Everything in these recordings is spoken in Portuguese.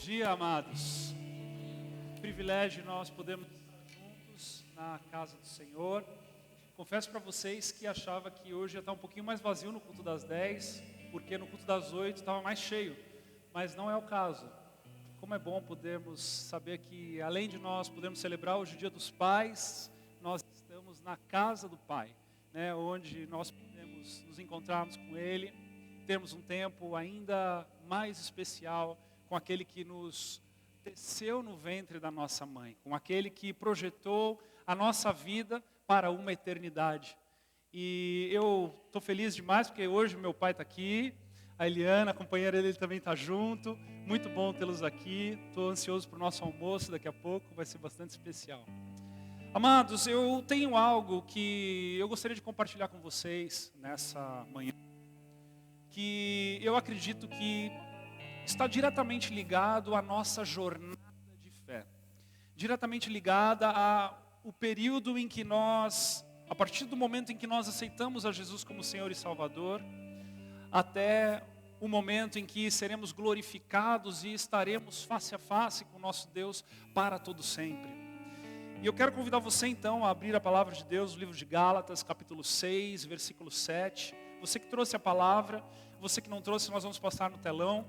Dia, amados. Privilégio nós podemos estar juntos na casa do Senhor. Confesso para vocês que achava que hoje ia estar um pouquinho mais vazio no culto das 10, porque no culto das 8 estava mais cheio, mas não é o caso. Como é bom podermos saber que, além de nós podermos celebrar hoje o Dia dos Pais, nós estamos na casa do Pai, né, onde nós podemos nos encontrarmos com Ele, termos um tempo ainda mais especial com aquele que nos teceu no ventre da nossa mãe, com aquele que projetou a nossa vida para uma eternidade. E eu estou feliz demais porque hoje meu pai está aqui, a Eliana, a companheira dele, também está junto. Muito bom tê-los aqui. Estou ansioso para o nosso almoço daqui a pouco, vai ser bastante especial. Amados, eu tenho algo que eu gostaria de compartilhar com vocês nessa manhã, que eu acredito que está diretamente ligado à nossa jornada de fé, diretamente ligada ao período em que nós, a partir do momento em que nós aceitamos a Jesus como Senhor e Salvador, até o momento em que seremos glorificados e estaremos face a face com o nosso Deus para todo sempre. E eu quero convidar você então a abrir a palavra de Deus, o livro de Gálatas, capítulo 6, versículo 7. Você que trouxe a palavra, você que não trouxe, nós vamos passar no telão.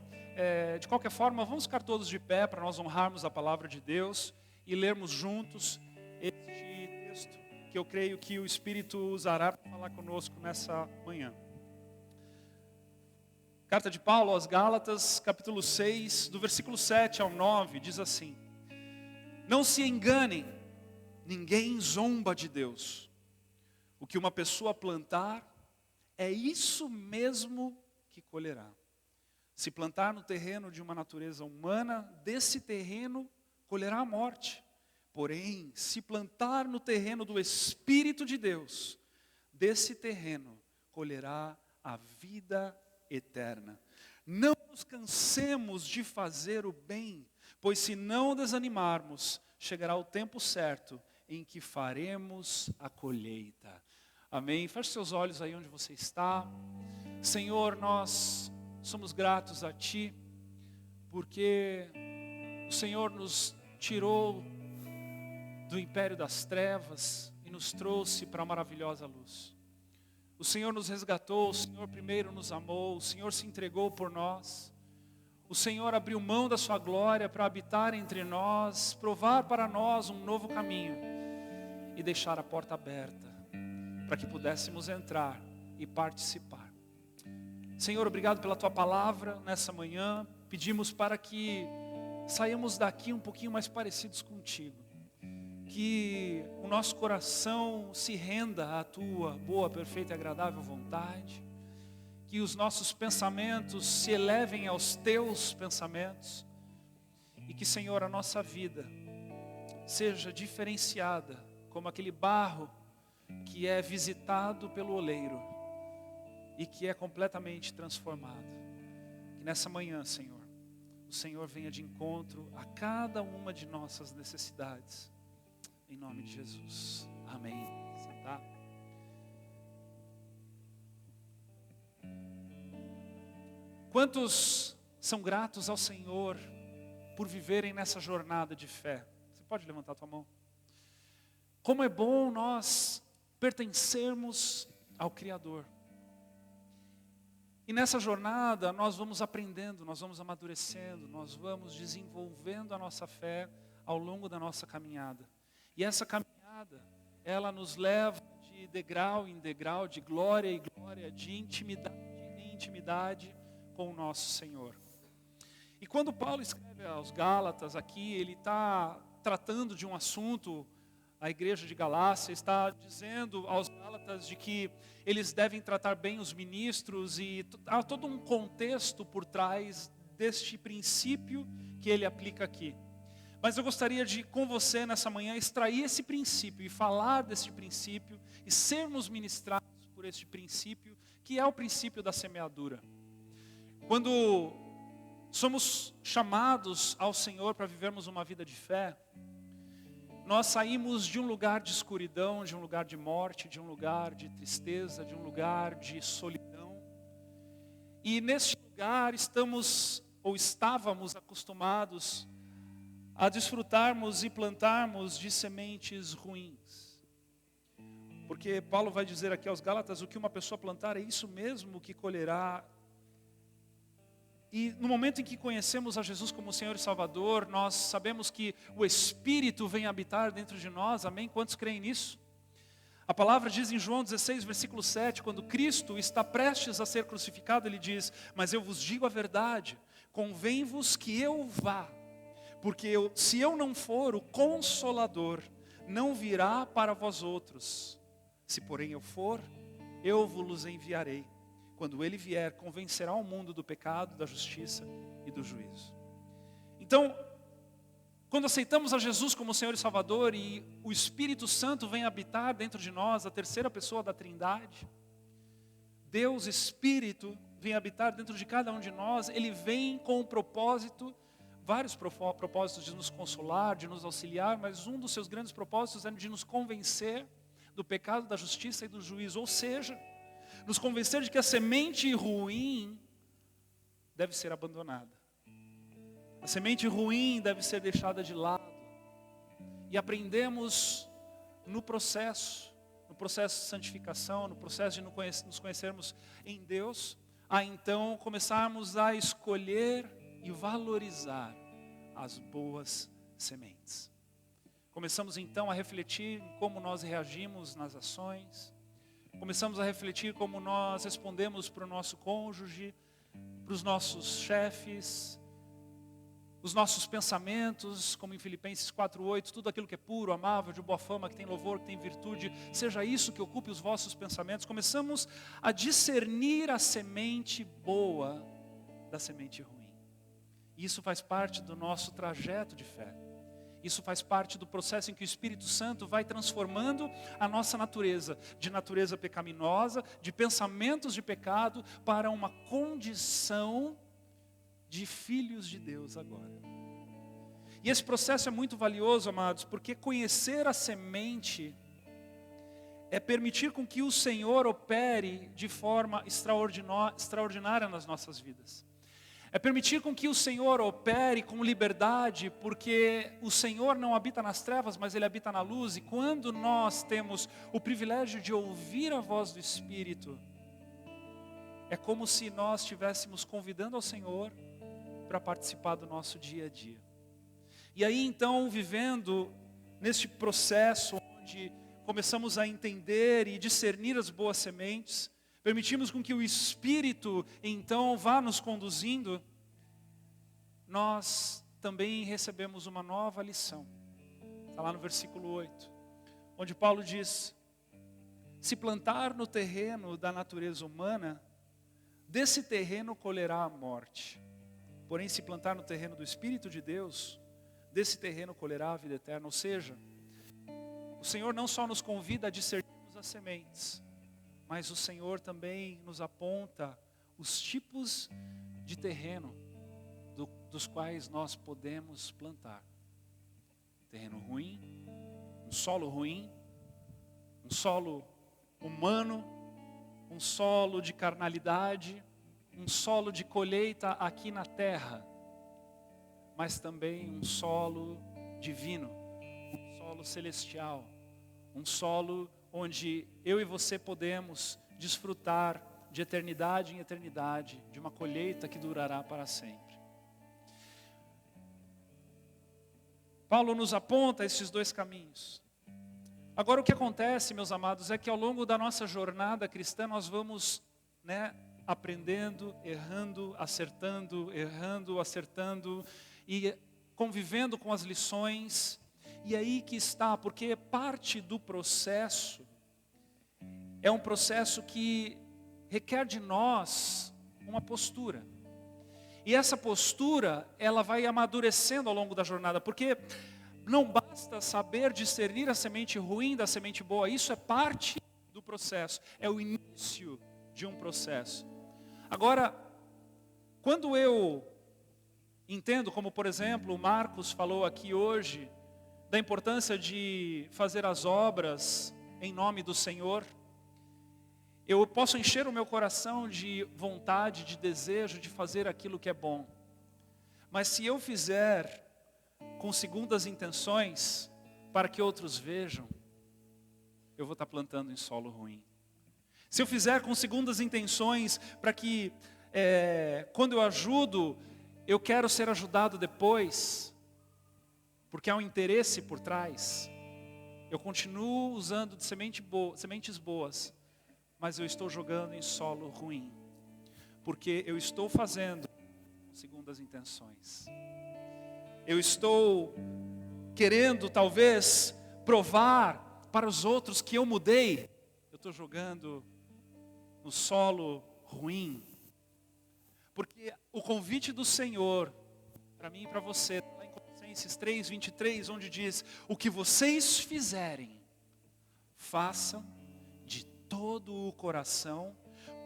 De qualquer forma, vamos ficar todos de pé para nós honrarmos a palavra de Deus e lermos juntos este texto que eu creio que o Espírito usará para falar conosco nessa manhã. Carta de Paulo aos Gálatas, capítulo 6, do versículo 7 ao 9, diz assim: Não se enganem, ninguém zomba de Deus. O que uma pessoa plantar, é isso mesmo que colherá. Se plantar no terreno de uma natureza humana, desse terreno colherá a morte. Porém, se plantar no terreno do Espírito de Deus, desse terreno colherá a vida eterna. Não nos cansemos de fazer o bem, pois se não desanimarmos, chegará o tempo certo em que faremos a colheita. Amém? Feche seus olhos aí onde você está. Senhor, nós somos gratos a Ti, porque o Senhor nos tirou do império das trevas e nos trouxe para a maravilhosa luz. O Senhor nos resgatou, o Senhor primeiro nos amou, o Senhor se entregou por nós. O Senhor abriu mão da sua glória para habitar entre nós, provar para nós um novo caminho e deixar a porta aberta para que pudéssemos entrar e participar. Senhor, obrigado pela Tua palavra nessa manhã. Pedimos para que saiamos daqui um pouquinho mais parecidos contigo. Que o nosso coração se renda à Tua boa, perfeita e agradável vontade. Que os nossos pensamentos se elevem aos Teus pensamentos. E que, Senhor, a nossa vida seja diferenciada como aquele barro que é visitado pelo oleiro e que é completamente transformado. Que nessa manhã, Senhor, o Senhor venha de encontro a cada uma de nossas necessidades. Em nome de Jesus. Amém. Sentar. Quantos são gratos ao Senhor por viverem nessa jornada de fé? Você pode levantar a tua mão? Como é bom nós pertencermos ao Criador. E nessa jornada nós vamos aprendendo, nós vamos amadurecendo, nós vamos desenvolvendo a nossa fé ao longo da nossa caminhada. E essa caminhada, ela nos leva de degrau em degrau, de glória em glória, de intimidade em intimidade com o nosso Senhor. E quando Paulo escreve aos Gálatas aqui, ele está tratando de um assunto. A igreja de Galácia está dizendo aos Gálatas de que eles devem tratar bem os ministros e há todo um contexto por trás deste princípio que ele aplica aqui. Mas eu gostaria de, com você nessa manhã, extrair esse princípio e falar desse princípio e sermos ministrados por este princípio, que é o princípio da semeadura. Quando somos chamados ao Senhor para vivermos uma vida de fé, nós saímos de um lugar de escuridão, de um lugar de morte, de um lugar de tristeza, de um lugar de solidão. E neste lugar estamos ou estávamos acostumados a desfrutarmos e plantarmos de sementes ruins. Porque Paulo vai dizer aqui aos Gálatas, o que uma pessoa plantar é isso mesmo que colherá. E no momento em que conhecemos a Jesus como Senhor e Salvador, nós sabemos que o Espírito vem habitar dentro de nós, amém? Quantos creem nisso? A palavra diz em João 16, versículo 7, quando Cristo está prestes a ser crucificado, ele diz, mas eu vos digo a verdade, convém-vos que eu vá, porque se eu não for, o Consolador não virá para vós outros. Se porém eu for, eu vos enviarei. Quando ele vier, convencerá o mundo do pecado, da justiça e do juízo. Então, quando aceitamos a Jesus como Senhor e Salvador e o Espírito Santo vem habitar dentro de nós, a terceira pessoa da Trindade, Deus Espírito vem habitar dentro de cada um de nós, ele vem com um propósito, vários propósitos de nos consolar, de nos auxiliar, mas um dos seus grandes propósitos é de nos convencer do pecado, da justiça e do juízo, ou seja, nos convencer de que a semente ruim deve ser abandonada. A semente ruim deve ser deixada de lado. E aprendemos no processo de santificação, no processo de nos conhecermos em Deus, a então começarmos a escolher e valorizar as boas sementes. Começamos então a refletir em como nós reagimos nas ações. Começamos a refletir como nós respondemos para o nosso cônjuge, para os nossos chefes, os nossos pensamentos, como em Filipenses 4:8, tudo aquilo que é puro, amável, de boa fama, que tem louvor, que tem virtude, seja isso que ocupe os vossos pensamentos. Começamos a discernir a semente boa da semente ruim. Isso faz parte do nosso trajeto de fé. Isso faz parte do processo em que o Espírito Santo vai transformando a nossa natureza, de natureza pecaminosa, de pensamentos de pecado, para uma condição de filhos de Deus agora. E esse processo é muito valioso, amados, porque conhecer a semente é permitir com que o Senhor opere de forma extraordinária nas nossas vidas. É permitir com que o Senhor opere com liberdade, porque o Senhor não habita nas trevas, mas Ele habita na luz. E quando nós temos o privilégio de ouvir a voz do Espírito, é como se nós estivéssemos convidando ao Senhor para participar do nosso dia a dia. E aí então, vivendo neste processo onde começamos a entender e discernir as boas sementes, permitimos com que o Espírito então vá nos conduzindo, nós também recebemos uma nova lição. Está lá no versículo 8, onde Paulo diz, se plantar no terreno da natureza humana, desse terreno colherá a morte. Porém, se plantar no terreno do Espírito de Deus, desse terreno colherá a vida eterna. Ou seja, o Senhor não só nos convida a discernirmos as sementes, mas o Senhor também nos aponta os tipos de terreno dos quais nós podemos plantar. Terreno ruim, um solo ruim, um solo humano, um solo de carnalidade, um solo de colheita aqui na terra, mas também um solo divino, um solo celestial, um solo onde eu e você podemos desfrutar de eternidade em eternidade, de uma colheita que durará para sempre. Paulo nos aponta esses dois caminhos. Agora o que acontece, meus amados, é que ao longo da nossa jornada cristã nós vamos, aprendendo, errando, acertando e convivendo com as lições. E aí que está, porque parte do processo é um processo que requer de nós uma postura. E essa postura, ela vai amadurecendo ao longo da jornada, porque não basta saber discernir a semente ruim da semente boa, isso é parte do processo, é o início de um processo. Agora, quando eu entendo, como por exemplo o Marcos falou aqui hoje, da importância de fazer as obras em nome do Senhor, eu posso encher o meu coração de vontade, de desejo de fazer aquilo que é bom. Mas se eu fizer com segundas intenções, para que outros vejam, eu vou estar plantando em solo ruim. Se eu fizer com segundas intenções, para que quando eu ajudo, eu quero ser ajudado depois, porque há um interesse por trás, eu continuo usando de sementes boas, mas eu estou jogando em solo ruim, porque eu estou fazendo com segundas intenções. Eu estou querendo talvez provar para os outros que eu mudei. Eu estou jogando no solo ruim. Porque o convite do Senhor, para mim e para você, lá em Colossenses 3:23, onde diz: o que vocês fizerem, façam de todo o coração,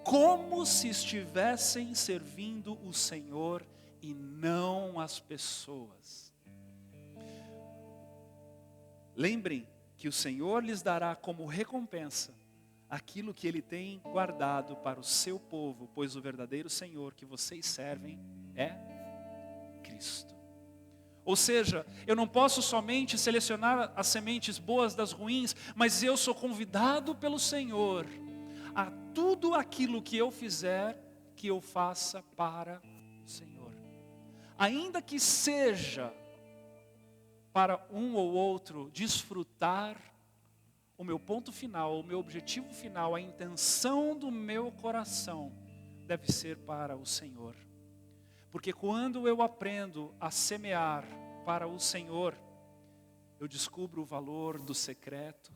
como se estivessem servindo o Senhor e não as pessoas. Lembrem que o Senhor lhes dará como recompensa aquilo que Ele tem guardado para o seu povo, pois o verdadeiro Senhor que vocês servem é Cristo. Ou seja, eu não posso somente selecionar as sementes boas das ruins, mas eu sou convidado pelo Senhor a tudo aquilo que eu fizer, que eu faça para o Senhor. Ainda que seja para um ou outro desfrutar, o meu ponto final, o meu objetivo final, a intenção do meu coração deve ser para o Senhor. Porque quando eu aprendo a semear para o Senhor, eu descubro o valor do secreto.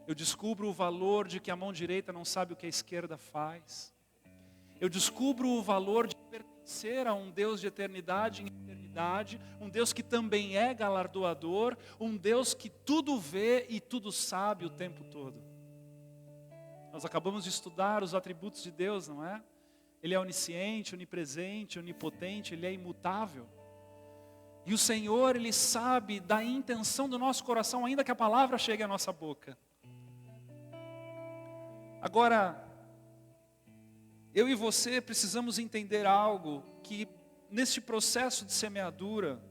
Eu descubro o valor de que a mão direita não sabe o que a esquerda faz. Eu descubro o valor de pertencer a um Deus de eternidade em eternidade, um Deus que também é galardoador, um Deus que tudo vê e tudo sabe o tempo todo. Nós acabamos de estudar os atributos de Deus, não é? Ele é onisciente, onipresente, onipotente, Ele é imutável. E o Senhor, Ele sabe da intenção do nosso coração, ainda que a palavra chegue à nossa boca. Agora, eu e você precisamos entender algo, que neste processo de semeadura,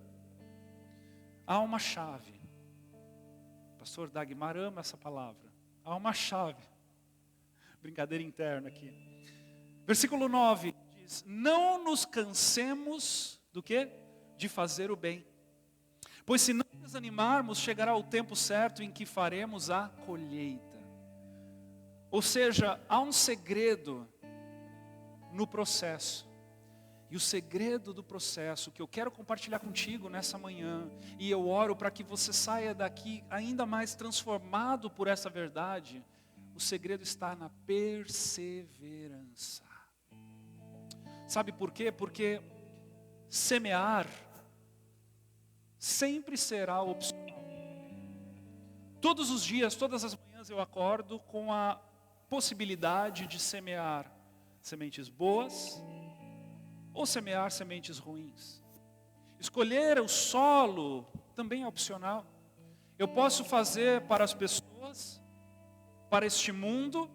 há uma chave. O pastor Dagmar ama essa palavra. Há uma chave. Brincadeira interna aqui. Versículo 9 diz: não nos cansemos do quê? De fazer o bem. Pois se não desanimarmos, chegará o tempo certo em que faremos a colheita. Ou seja, há um segredo no processo. E o segredo do processo que eu quero compartilhar contigo nessa manhã, e eu oro para que você saia daqui ainda mais transformado por essa verdade, o segredo está na perseverança. Sabe por quê? Porque semear sempre será opcional. Todos os dias, todas as manhãs eu acordo com a possibilidade de semear sementes boas ou semear sementes ruins. Escolher o solo também é opcional. Eu posso fazer para as pessoas, para este mundo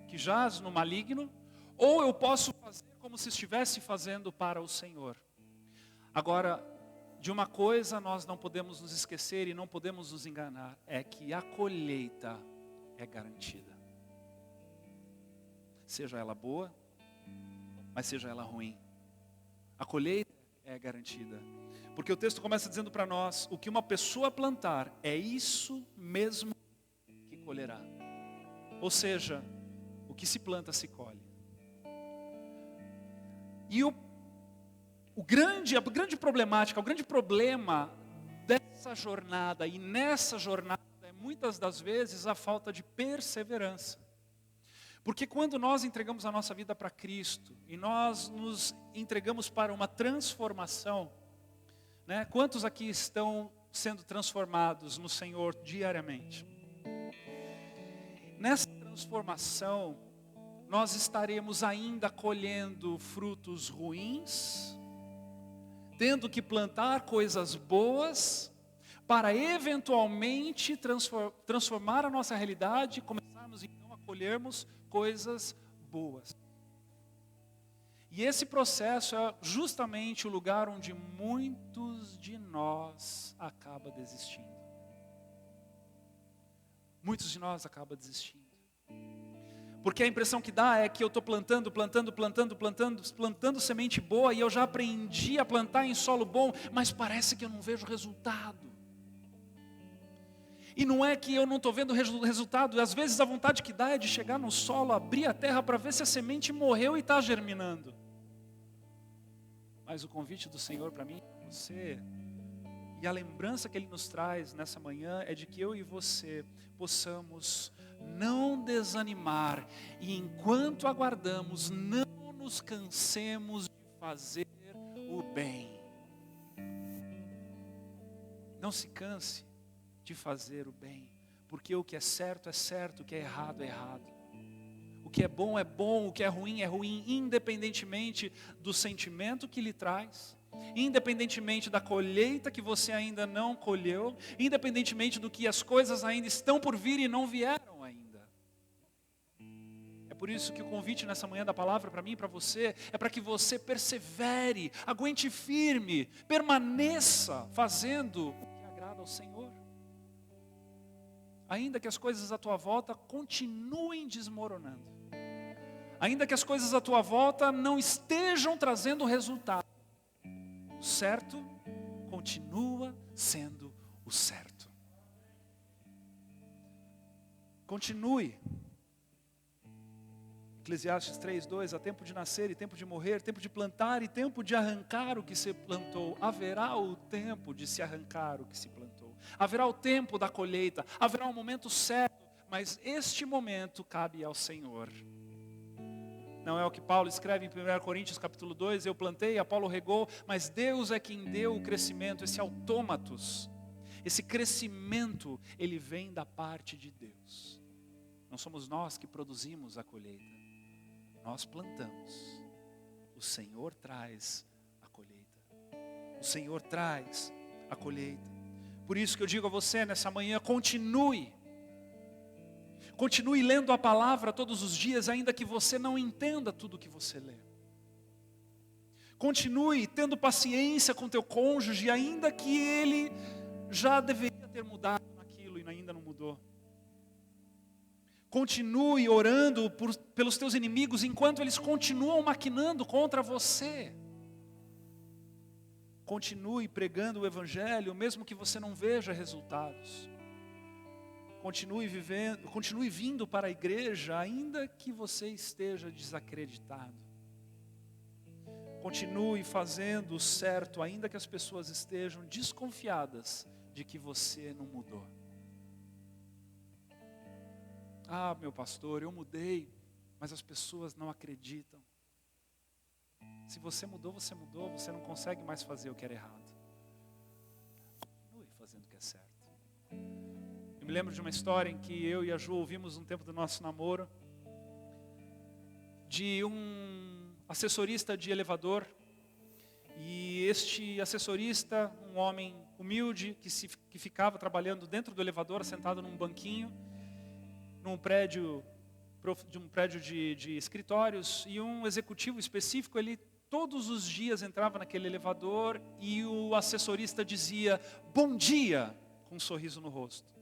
que jaz no maligno, ou eu posso fazer como se estivesse fazendo para o Senhor. Agora, de uma coisa nós não podemos nos esquecer e não podemos nos enganar, é que a colheita é garantida. Seja ela boa, mas seja ela ruim. A colheita é garantida. Porque o texto começa dizendo para nós: o que uma pessoa plantar, é isso mesmo que colherá. Ou seja, o que se planta, se colhe. E a grande problemática, o grande problema dessa jornada, e nessa jornada, é muitas das vezes a falta de perseverança. Porque quando nós entregamos a nossa vida para Cristo, e nós nos entregamos para uma transformação, né? Quantos aqui estão sendo transformados no Senhor diariamente? Nessa transformação, nós estaremos ainda colhendo frutos ruins, tendo que plantar coisas boas, para eventualmente transformar a nossa realidade e começarmos então a colhermos coisas boas. E esse processo é justamente o lugar onde muitos de nós acabam desistindo. Muitos de nós acabam desistindo. Porque a impressão que dá é que eu estou plantando semente boa, e eu já aprendi a plantar em solo bom, mas parece que eu não vejo resultado. E não é que eu não estou vendo resultado, às vezes a vontade que dá é de chegar no solo, abrir a terra para ver se a semente morreu e está germinando. Mas o convite do Senhor para mim, você, e a lembrança que Ele nos traz nessa manhã é de que eu e você possamos não desanimar, e enquanto aguardamos, não nos cansemos de fazer o bem. Não se canse de fazer o bem, porque o que é certo, o que é errado, o que é bom, o que é ruim, independentemente do sentimento que lhe traz, independentemente da colheita que você ainda não colheu, independentemente do que as coisas ainda estão por vir e não vieram ainda. É por isso que o convite nessa manhã da palavra para mim e para você é para que você persevere, aguente firme, permaneça fazendo o que agrada ao Senhor. Ainda que as coisas à tua volta continuem desmoronando, ainda que as coisas à tua volta não estejam trazendo resultado, o certo continua sendo o certo. Continue. Eclesiastes 3:2, há tempo de nascer e tempo de morrer, tempo de plantar e tempo de arrancar o que se plantou. Haverá o tempo de se arrancar o que se plantou. Haverá o tempo da colheita, haverá um momento certo, mas este momento cabe ao Senhor. Não é o que Paulo escreve em 1 Coríntios capítulo 2, eu plantei, Apolo regou, mas Deus é quem deu o crescimento, esse autômatos. Esse crescimento, ele vem da parte de Deus. Não somos nós que produzimos a colheita. Nós plantamos. O Senhor traz a colheita. O Senhor traz a colheita. Por isso que eu digo a você nessa manhã, continue. Continue lendo a palavra todos os dias, ainda que você não entenda tudo o que você lê. Continue tendo paciência com teu cônjuge, ainda que ele já deveria ter mudado naquilo e ainda não mudou. Continue orando pelos teus inimigos enquanto eles continuam maquinando contra você. Continue pregando o Evangelho, mesmo que você não veja resultados. Continue vindo para a igreja, ainda que você esteja desacreditado. Continue fazendo o certo, ainda que as pessoas estejam desconfiadas de que você não mudou. Ah, meu pastor, eu mudei, mas as pessoas não acreditam. Se você mudou, você não consegue mais fazer o que era errado. Continue fazendo o que é certo. Eu me lembro de uma história em que eu e a Ju ouvimos no tempo do nosso namoro, de um assessorista de elevador, e este assessorista, um homem humilde, que ficava trabalhando dentro do elevador, sentado num banquinho, de um prédio de escritórios, e um executivo específico, ele todos os dias entrava naquele elevador e o assessorista dizia, bom dia, com um sorriso no rosto.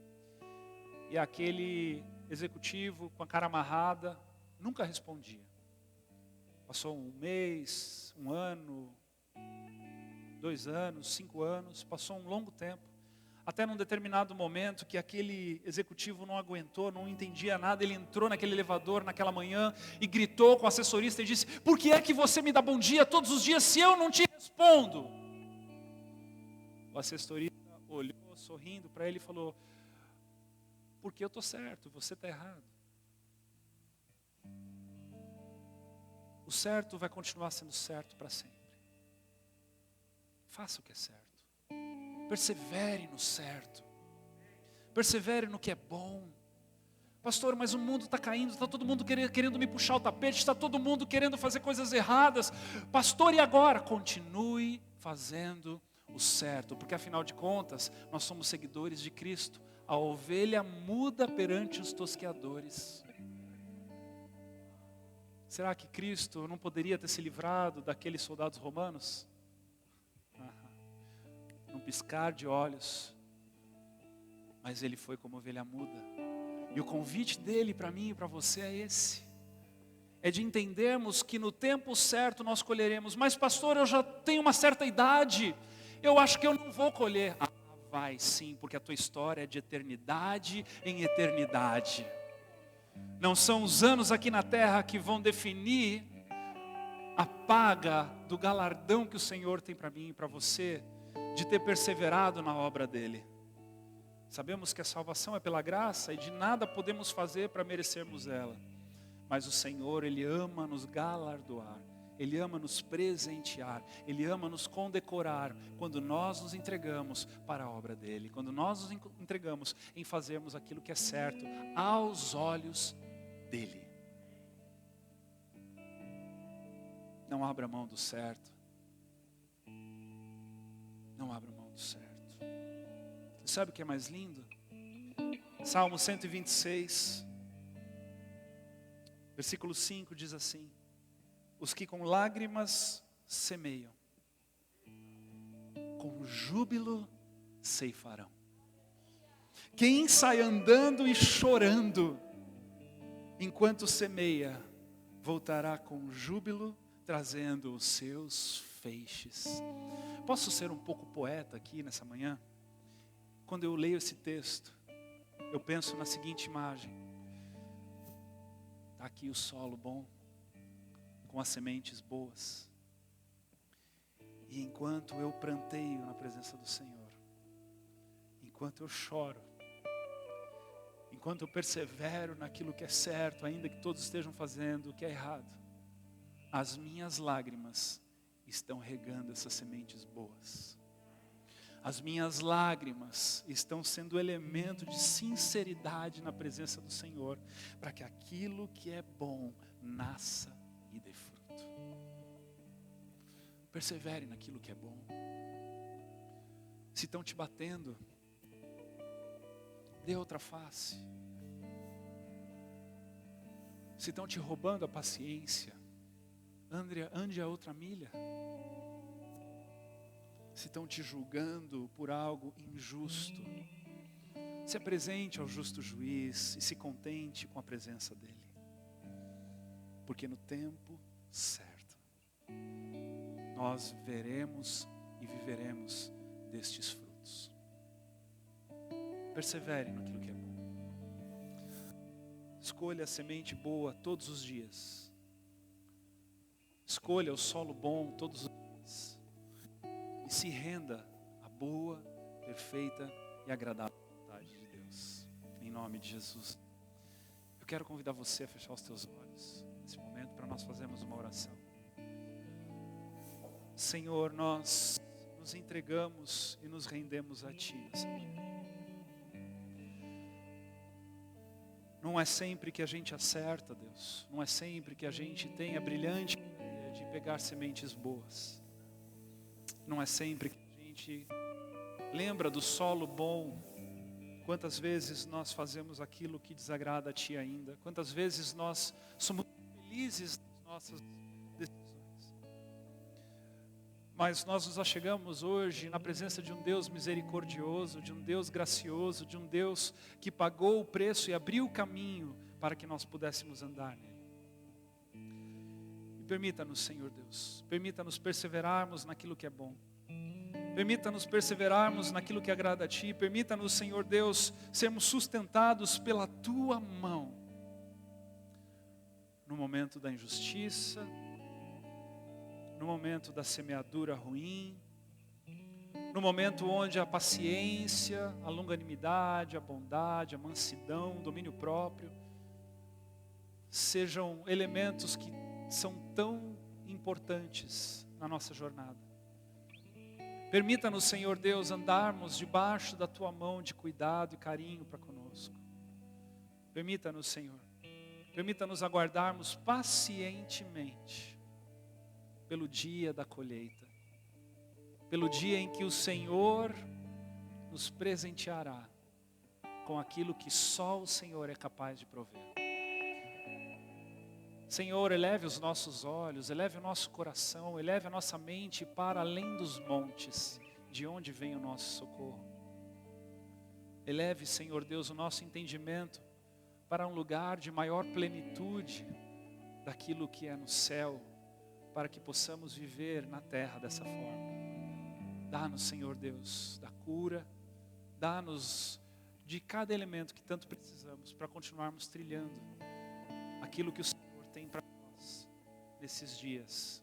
E aquele executivo com a cara amarrada nunca respondia. Passou um mês, um ano, 2 anos, 5 anos, passou um longo tempo. Até num determinado momento que aquele executivo não aguentou, não entendia nada, ele entrou naquele elevador naquela manhã e gritou com o assessorista e disse, por que é que você me dá bom dia todos os dias se eu não te respondo? O assessorista olhou sorrindo para ele e falou, porque eu estou certo, você está errado. O certo vai continuar sendo certo para sempre. Faça o que é certo. Persevere no certo. Persevere no que é bom. Pastor, mas o mundo está caindo, está todo mundo querendo me puxar o tapete, está todo mundo querendo fazer coisas erradas. Pastor, e agora? Continue fazendo o certo, porque afinal de contas, nós somos seguidores de Cristo. A ovelha muda perante os tosqueadores. Será que Cristo não poderia ter se livrado daqueles soldados romanos? Num piscar de olhos. Mas ele foi como ovelha muda. E o convite dele para mim e para você é esse. É de entendermos que no tempo certo nós colheremos. Mas pastor, eu já tenho uma certa idade. Eu acho que eu não vou colher. Vai sim, porque a tua história é de eternidade em eternidade. Não são os anos aqui na terra que vão definir a paga do galardão que o Senhor tem para mim e para você, de ter perseverado na obra dele. Sabemos que a salvação é pela graça e de nada podemos fazer para merecermos ela. Mas o Senhor, Ele ama nos galardoar, Ele ama nos presentear, Ele ama nos condecorar quando nós nos entregamos para a obra dEle, quando nós nos entregamos em fazermos aquilo que é certo aos olhos dEle. Não abra mão do certo. Não abra mão do certo. Você sabe o que é mais lindo? Salmo 126, versículo 5 diz assim: os que com lágrimas semeiam, com júbilo ceifarão. Quem sai andando e chorando, enquanto semeia, voltará com júbilo, trazendo os seus feixes. Posso ser um pouco poeta aqui nessa manhã? Quando eu leio esse texto, eu penso na seguinte imagem. Está aqui o solo bom, com as sementes boas. E enquanto eu pranteio na presença do Senhor, enquanto eu choro, enquanto eu persevero naquilo que é certo, ainda que todos estejam fazendo o que é errado, as minhas lágrimas estão regando essas sementes boas. As minhas lágrimas estão sendo elemento de sinceridade na presença do Senhor, para que aquilo que é bom nasça e dê fruto. Persevere naquilo que é bom. Se estão te batendo, dê outra face. Se estão te roubando a paciência, ande a outra milha. Se estão te julgando por algo injusto, se apresente ao justo juiz e se contente com a presença dele. Porque no tempo certo, nós veremos e viveremos destes frutos. Persevere naquilo que é bom. Escolha a semente boa todos os dias. Escolha o solo bom todos os dias. E se renda à boa, perfeita e agradável vontade de Deus. Em nome de Jesus. Eu quero convidar você a fechar os teus olhos nesse momento para nós fazermos uma oração. Senhor, nós nos entregamos e nos rendemos a Ti, Senhor. Não é sempre que a gente acerta, Deus. Não é sempre que a gente tem a brilhante ideia de pegar sementes boas. Não é sempre que a gente lembra do solo bom. Quantas vezes nós fazemos aquilo que desagrada a Ti ainda? Quantas vezes nós somos felizes nas nossas decisões? Mas nós nos achegamos hoje na presença de um Deus misericordioso, de um Deus gracioso, de um Deus que pagou o preço e abriu o caminho para que nós pudéssemos andar nele. Permita-nos, Senhor Deus, permita-nos perseverarmos naquilo que é bom. Permita-nos perseverarmos naquilo que agrada a Ti. Permita-nos, Senhor Deus, sermos sustentados pela Tua mão. No momento da injustiça, no momento da semeadura ruim, no momento onde a paciência, a longanimidade, a bondade, a mansidão, o domínio próprio, sejam elementos que são tão importantes na nossa jornada. Permita-nos, Senhor Deus, andarmos debaixo da Tua mão de cuidado e carinho para conosco. Permita-nos, Senhor, permita-nos aguardarmos pacientemente pelo dia da colheita, pelo dia em que o Senhor nos presenteará com aquilo que só o Senhor é capaz de prover. Senhor, eleve os nossos olhos, eleve o nosso coração, eleve a nossa mente para além dos montes, de onde vem o nosso socorro. Eleve, Senhor Deus, o nosso entendimento para um lugar de maior plenitude daquilo que é no céu, para que possamos viver na terra dessa forma. Dá-nos, Senhor Deus, da cura, dá-nos de cada elemento que tanto precisamos para continuarmos trilhando aquilo que o Senhor tem para nós nesses dias.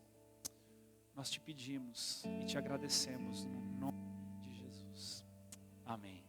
Nós te pedimos e te agradecemos no nome de Jesus. Amém.